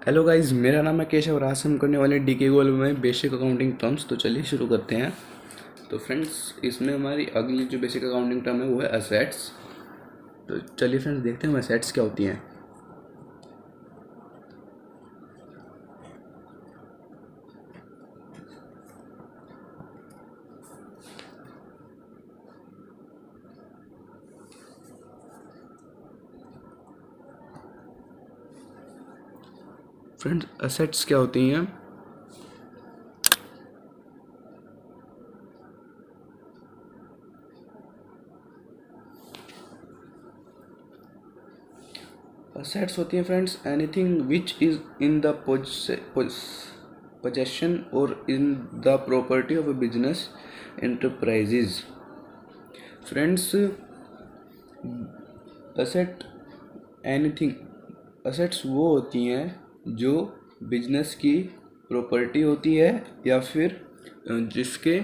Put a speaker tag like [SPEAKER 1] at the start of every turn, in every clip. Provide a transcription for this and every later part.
[SPEAKER 1] Hello guys, मेरा नाम है केशव और आज हम करने वाले डीके गोल में बेसिक अकाउंटिंग टर्म्स। तो चलिए शुरू करते हैं। तो फ्रेंड्स, इसमें हमारी अगली जो बेसिक अकाउंटिंग टर्म है वो है असेट्स। तो चलिए फ्रेंड्स देखते हैं असेट्स क्या होती हैं। फ्रेंड्स, असेट्स क्या होती हैं? असेट्स होती हैं friends anything which is in the possession और in the property of a business enterprises। Friends, asset anything assets वो होती हैं जो बिजनेस की प्रॉपर्टी होती है या फिर जिसके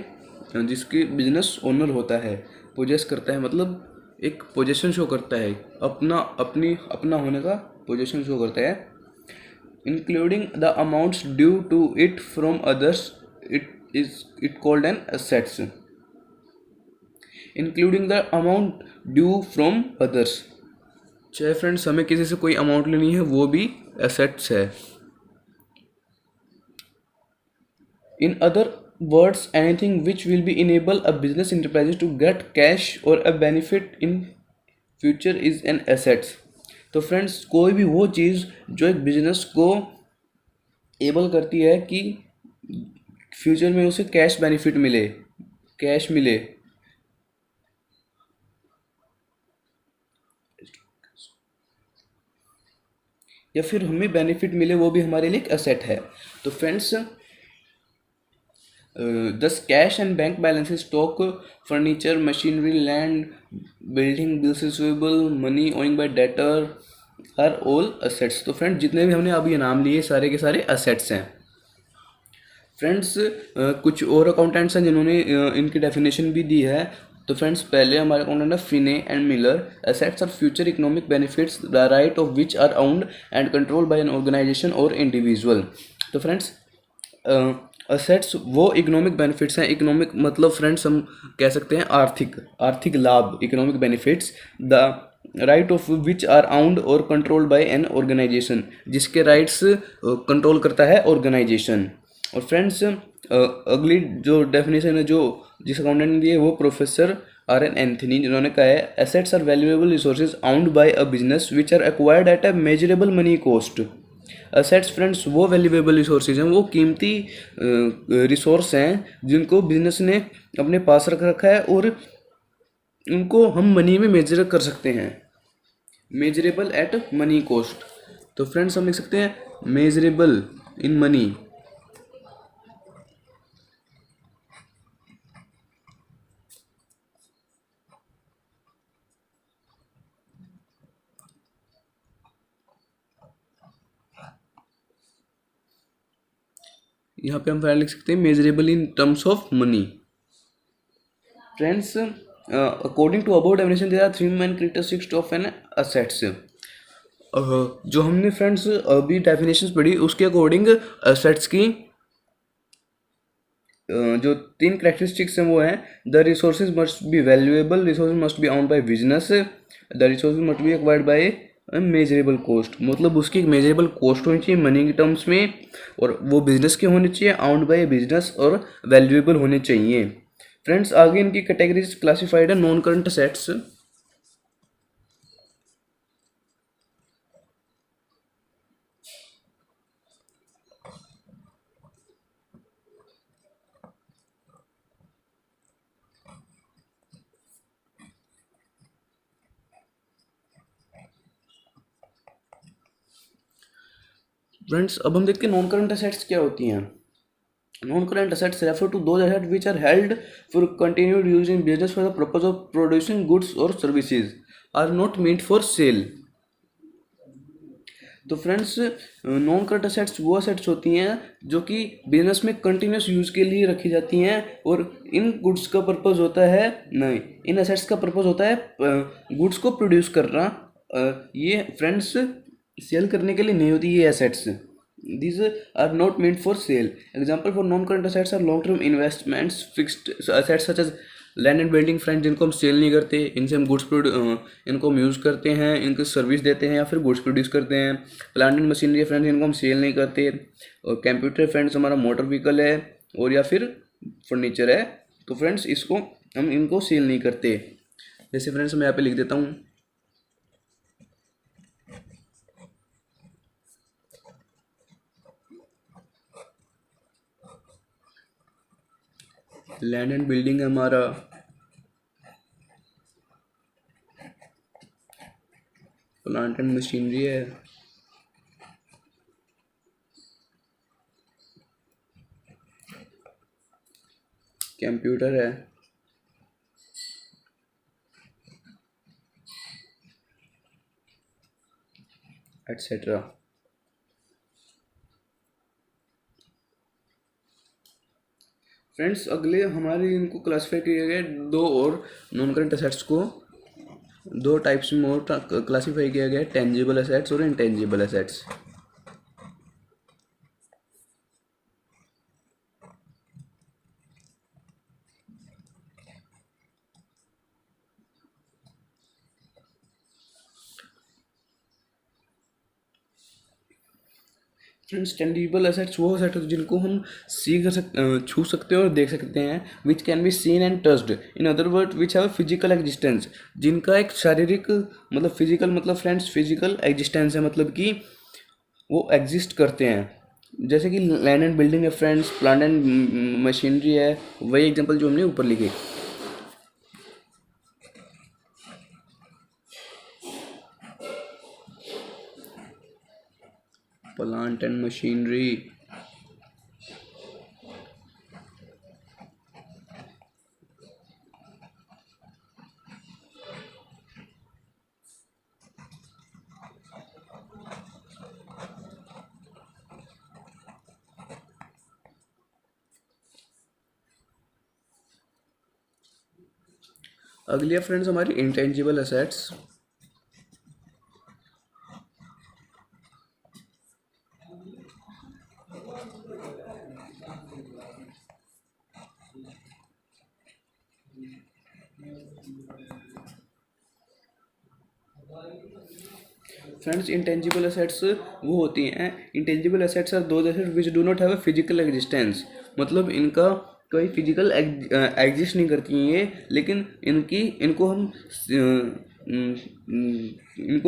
[SPEAKER 1] जिसकी बिजनेस ओनर होता है, पोजेस करता है, मतलब एक पोजेशन शो करता है, अपना होने का पोजेशन शो करता है। Including the amounts due to it from others, it called an assets. Including the amount due from others, चाहे फ्रेंड्स हमें किसी से कोई अमाउंट लेनी है वो भी एसेट्स है। In other words, anything which will be enable a business enterprises to get cash or a benefit in future is an assets. तो फ्रेंड्स, कोई भी वो चीज़ जो एक बिजनेस को एबल करती है कि फ्यूचर में उसे कैश बेनिफिट मिले, कैश मिले, या फिर हमें बेनिफिट मिले, वो भी हमारे लिए एक एसेट है। तो friends, thus cash and bank balances, stock, furniture, machinery, land, building, bills receivable, money owing by debtor are all assets। तो फ्रेंड्स, जितने भी हमने अभी नाम लिए सारे के सारे assets हैं। फ्रेंड्स, कुछ और अकाउंटेंट्स हैं जिन्होंने इनकी डेफिनेशन भी दी है। तो फ्रेंड्स, पहले हमारे अकाउंटेंट है Finney and Miller. Assets are future economic benefits the right of which are owned and controlled by an organization or individual. तो फ्रेंड्स, असेट्स वो इकोनॉमिक बेनिफिट्स हैं। इकोनॉमिक मतलब फ्रेंड्स हम कह सकते हैं आर्थिक लाभ, economic benefits, the right of which are owned or controlled by an organization, जिसके राइट्स कंट्रोल करता है ऑर्गेनाइजेशन। और फ्रेंड्स, अगली जो डेफिनेशन है जो जिस अकाउंटेंट ने दी है वो प्रोफेसर आर एन एंथनी, जिन्होंने कहा है assets are valuable resources owned by a business which are acquired at a measurable money cost. Assets friends वो वैल्यूएबल रिसोर्सेज हैं, वो कीमती रिसोर्स हैं जिनको बिजनेस ने अपने पास रख रखा है और उनको हम मनी में मेजर कर सकते हैं, मेजरेबल एट मनी कॉस्ट। तो फ्रेंड्स, हम लिख सकते हैं मेजरेबल इन मनी। यहाँ पे हम फाइनल लिख सकते हैं measurable in terms of money. Friends, according to about definition there are three main characteristics of an assets. जो हमने फ्रेंड्स अभी डेफिनेशंस पढ़ी उसके अकॉर्डिंग असेट्स की जो तीन कैरेक्टरिस्टिक्स हैं वो हैं the resources must be valuable, resources must be आउंड by business, the resources must be acquired by measurable cost, मतलब उसकी एक मेजरेबल कॉस्ट होनी चाहिए मनी के टर्म्स में, और वो बिजनेस के होने चाहिए, आउंड बाय बिजनेस, और वैल्यूएबल होने चाहिए। फ्रेंड्स, आगे इनकी कैटेगरीज क्लासिफाइड है। नॉन करंट असेट्स, फ्रेंड्स अब हम देखते हैं नॉन करंट असेट्स क्या होती हैं। Non current assets refer to those assets which are held for continued use in business for the purpose of producing goods or services, are not meant for sale। तो friends, non current assets वो assets होती हैं जो कि business में continuous use के लिए रखी जाती हैं, और इन गुड्स का पर्पस होता है, नहीं, इन असेट्स का पर्पस होता है गुड्स को प्रोड्यूस करना। ये फ्रेंड्स सेल करने के लिए नहीं होती ये assets. these are not meant for sale. Example for non-current assets are long-term investments, fixed assets such as land and building friends, जिनको हम सेल नहीं करते, इनसे हम गुड्स इनको हम यूज़ करते हैं, इनकी सर्विस देते हैं या फिर गुड्स प्रोड्यूस करते हैं. प्लांट एंड मशीनरी फ्रेंड्स, इनको हम सेल नहीं करते. और कंप्यूटर फ्रेंड्स हमारा मोटर व्हीकल है और या फिर फर्नीचर है, तो फ्रेंड्स इसको हम इनको सेल नहीं करते. जैसे फ्रेंड्स मैं यहाँ पे लिख देता हूँ, लैंड एंड बिल्डिंग है हमारा, प्लांट एंड मशीनरी है, कंप्यूटर है, एटसेट्रा. फ्रेंड्स अगले हमारे इनको क्लासीफाई किया गया दो और नॉन करंट असेट्स को दो टाइप्स में और क्लासीफाई किया गया है, टेंजिबल असेट्स और intangible assets. Friends tangible assets वो असेट्स जिनको हम छू सकते हैं और देख सकते हैं, which can be seen and touched, in other word which have physical existence, जिनका एक शारीरिक मतलब फिजिकल मतलब फ्रेंड्स फिजिकल एग्जिस्टेंस है, मतलब कि वो एग्जिस्ट करते हैं. जैसे कि लैंड एंड बिल्डिंग है फ्रेंड्स, प्लांट एंड मशीनरी है, वही एग्जांपल जो हमने ऊपर लिखे. प्लांट एंड मशीनरी, अगली है फ्रेंड्स हमारी intangible assets. Friends intangible assets वो होती हैं, intangible assets are those assets which do not have a physical existence, मतलब इनका कोई फिजिकल एग्जिस्ट नहीं करती हैं ये, लेकिन इनको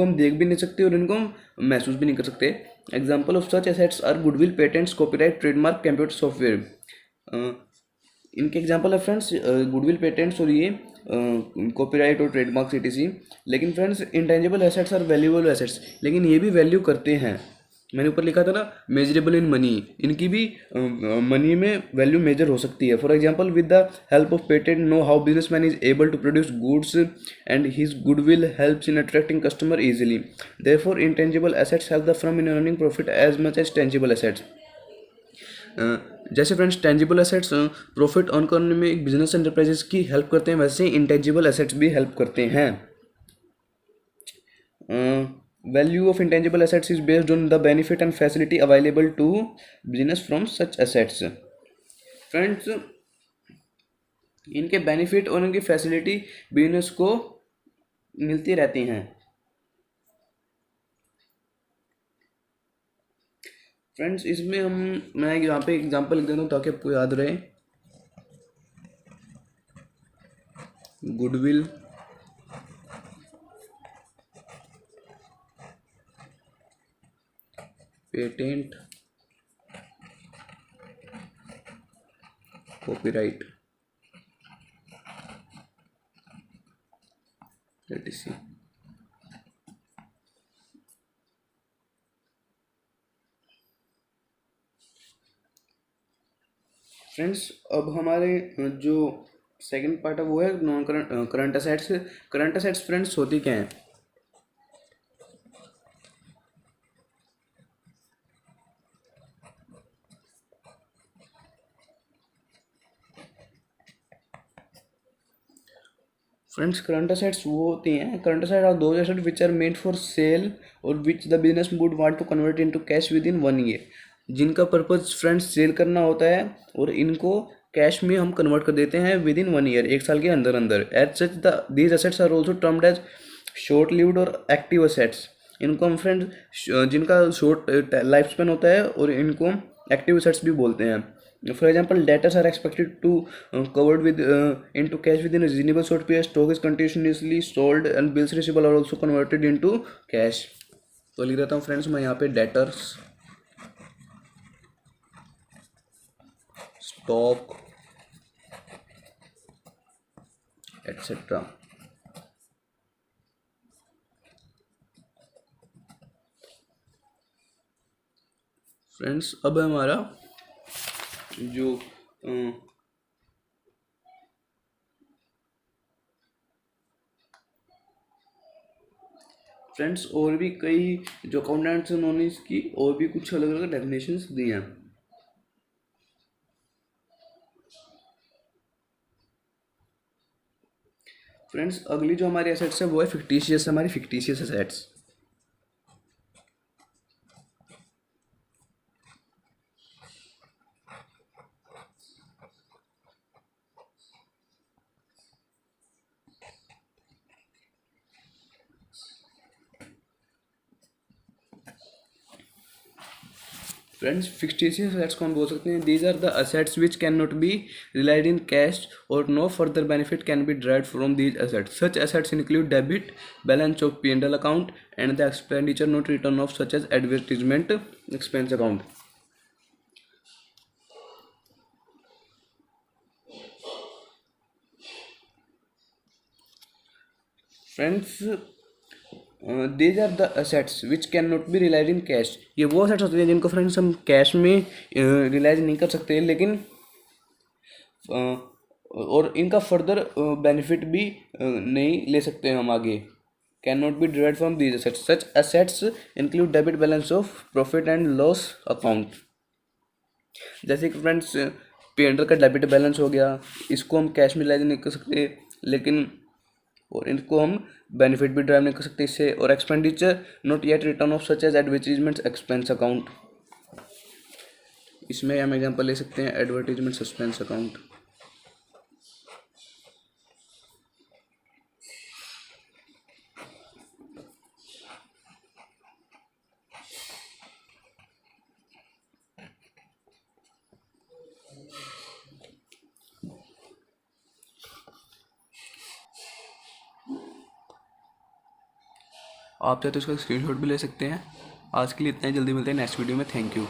[SPEAKER 1] हम देख भी नहीं सकते और इनको हम महसूस भी नहीं कर सकते. Example of such assets are goodwill, patents, copyright, trademark, computer software. इनके एग्जाम्पल है फ्रेंड्स गुडविल, पेटेंट्स और ये कॉपीराइट और ट्रेडमार्क सीटीसी. लेकिन friends intangible assets are valuable assets, लेकिन ये भी वैल्यू करते हैं. मैंने ऊपर लिखा था ना मेजरेबल इन मनी, इनकी भी मनी में वैल्यू मेजर हो सकती है. For example with the help of patent know how businessman is able to produce goods and his goodwill helps in attracting customer easily. Therefore intangible assets help the firm in earning profit as much as tangible assets. जैसे friends tangible assets profit earn करने में एक business enterprises की help करते हैं, वैसे intangible assets भी help करते हैं. Value of intangible assets is based on the benefit and facility available to business from such assets. Friends इनके बेनिफिट और इनकी फैसिलिटी बिजनेस को मिलती रहती हैं. फ्रेंड्स इसमें मैं यहाँ पे एग्जांपल लिख देता हूँ ताकि आपको याद रहे. Goodwill, patent, copyright, etc. Friends अब हमारे जो सेकंड पार्ट है वो है non current assets. Current assets friends होती क्या है? फ्रेंड्स करंट असेट्स वो होती हैं, current asset are those asset which are made for sale or which the business would want to convert into cash within 1 year. जिनका purpose friends sale करना होता है, और इनको कैश में हम कन्वर्ट कर देते हैं विद इन 1 ईयर, 1 साल के अंदर अंदर। As such these assets are also termed as short lived और एक्टिव असेट्स। इनको हम फ्रेंड्स जिनका शॉर्ट लाइफ स्पेन होता है, और इनको हम एक्टिव असेट्स भी बोलते हैं। For example, debtors are expected to covered with into cash within a reasonable short period. Stock is continuously sold and bills receivable are also converted into cash. तो लिख देता हूँ फ्रेंड्स मैं यहाँ पे डेटर्स, स्टॉक एटसेट्रा। फ्रेंड्स अब हमारा जो फ्रेंड्स और भी कई जो अकाउंटेंट्स उन्होंने इसकी और भी कुछ अलग अलग डेफिनेशंस दी हैं। फ्रेंड्स अगली जो हमारी एसेट्स है वो है फिक्टिशियस, हमारी fictitious assets. Friends fictitious assets को हम बोल सकते हैं these are the assets which can not be realised in cash or no further benefit can be derived from these assets. Such assets include debit balance of P&L account and the expenditure not written of such as advertisement expense account. Friends these are the assets which can not be realise in cash. ये वो assets होते हैं जिनको friends हम cash में relies नहीं कर सकते, लेकिन और इनका फर्दर बेनिफिट भी नहीं ले सकते हम आगे। Can not B derived from these assets. Such assets include debit balance of profit and loss account. जैसे कि फ्रेंड्स P&L का डेबिट बैलेंस हो गया, इसको हम कैश में रिलाइज नहीं कर सकते, लेकिन और इनको हम बेनिफिट भी ड्राइव नहीं कर सकते इससे। और expenditure not yet return of such as advertisement expense account, इसमें हम एग्जांपल ले सकते हैं एडवर्टीजमेंट एक्सपेंस अकाउंट। आप चाहे तो इसका स्क्रीनशॉट भी ले सकते हैं। आज के लिए इतना ही, जल्दी मिलते हैं नेक्स्ट वीडियो में। Thank you.